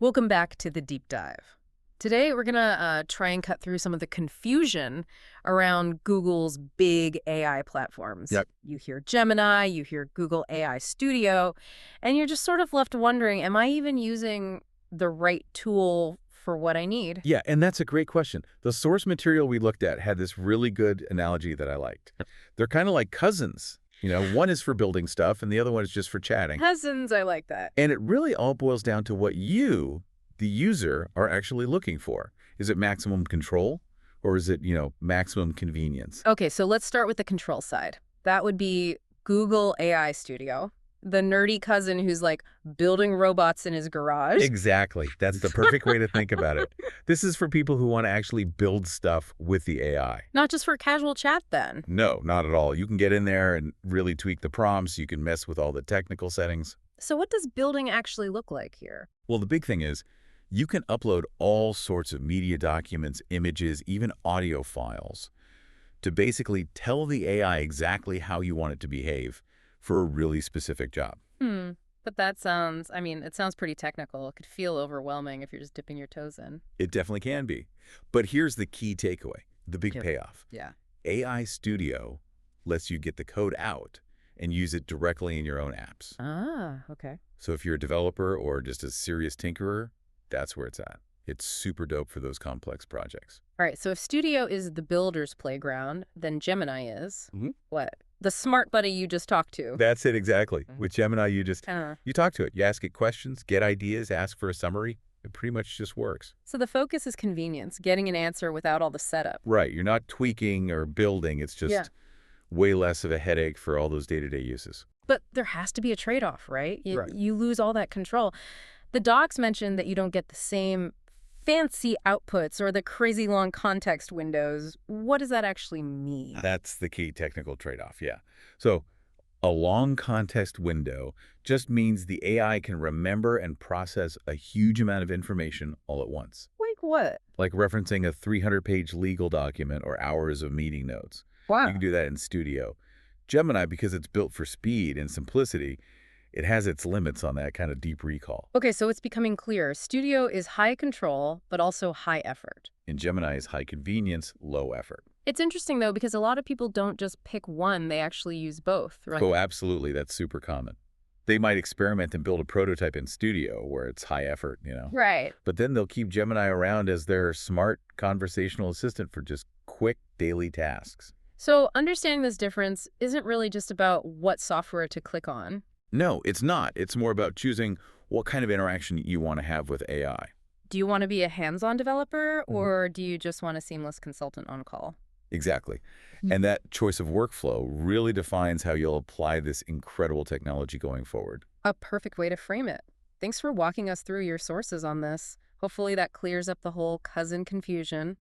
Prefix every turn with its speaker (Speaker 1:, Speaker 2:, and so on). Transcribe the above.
Speaker 1: Welcome back to the deep dive. Today, we're going to try and cut through some of the confusion around Google's big AI platforms.
Speaker 2: Yep.
Speaker 1: You hear Gemini, you hear Google AI Studio, and you're just sort of left wondering, am I even using the right tool for what I need?
Speaker 2: Yeah, and that's a great question. The source material we looked at had this really good analogy that I liked. They're kind of like cousins. One is for building stuff and the other one is just for chatting.
Speaker 1: Cousins, I like that.
Speaker 2: And it really all boils down to what you, the user, are actually looking for. Is it maximum control or is it, maximum convenience?
Speaker 1: Okay, so let's start with the control side. That would be Google AI Studio, the nerdy cousin who's like building robots in his garage.
Speaker 2: Exactly. That's the perfect way to think about it. This is for people who want to actually build stuff with the AI.
Speaker 1: Not just for casual chat, then.
Speaker 2: No, not at all. You can get in there and really tweak the prompts. You can mess with all the technical settings.
Speaker 1: So what does building actually look like here?
Speaker 2: Well, the big thing is you can upload all sorts of media documents, images, even audio files to basically tell the AI exactly how you want it to behave for a really specific job.
Speaker 1: But that sounds, it sounds pretty technical. It could feel overwhelming if you're just dipping your toes in.
Speaker 2: It definitely can be. But here's the key takeaway, the big
Speaker 1: Yep.
Speaker 2: payoff.
Speaker 1: Yeah.
Speaker 2: AI Studio lets you get the code out and use it directly in your own apps.
Speaker 1: Ah, okay.
Speaker 2: So if you're a developer or just a serious tinkerer, that's where it's at. It's super dope for those complex projects.
Speaker 1: All right, so if Studio is the builder's playground, then Gemini is
Speaker 2: Mhm.
Speaker 1: what? The smart buddy you just talked to.
Speaker 2: That's it exactly.
Speaker 1: Mhm.
Speaker 2: With Gemini, you
Speaker 1: Uh,
Speaker 2: talk to it. You ask it questions, get ideas, ask for a summary. It pretty much just works.
Speaker 1: so the focus is convenience, getting an answer without all the setup.
Speaker 2: Right. You're not tweaking or building. It's just
Speaker 1: Yeah.
Speaker 2: way less of a headache for all those day-to-day uses.
Speaker 1: But there has to be a trade-off, right?
Speaker 2: Right.
Speaker 1: You lose all that control. The docs mentioned that you don't get the same fancy outputs or the crazy long context windows. What does that actually mean?
Speaker 2: That's the key technical trade-off, yeah. So a long context window just means the AI can remember and process a huge amount of information all at once,
Speaker 1: Like what?
Speaker 2: like referencing a 300-page legal document or hours of meeting notes.
Speaker 1: Wow.
Speaker 2: You can do that in Studio. Gemini, because it's built for speed and simplicity, it has its limits on that kind of deep recall.
Speaker 1: Okay, so it's becoming clear. Studio is high control, but also high effort.
Speaker 2: In Gemini is high convenience, low effort.
Speaker 1: It's interesting, though, because a lot of people don't just pick one. They actually use both, right?
Speaker 2: Oh, absolutely. That's super common. They might experiment and build a prototype in Studio where it's high effort,
Speaker 1: Right.
Speaker 2: But then they'll keep Gemini around as their smart conversational assistant for just quick daily tasks.
Speaker 1: So understanding this difference isn't really just about what software to click on.
Speaker 2: No, it's not. It's more about choosing what kind of interaction you want to have with AI.
Speaker 1: Do you want to be a hands-on developer, or do you just want a seamless consultant on call?
Speaker 2: Exactly.
Speaker 1: Mm.
Speaker 2: And that choice of workflow really defines how you'll apply this incredible technology going forward.
Speaker 1: A perfect way to frame it. Thanks for walking us through your sources on this. Hopefully that clears up the whole cousin confusion.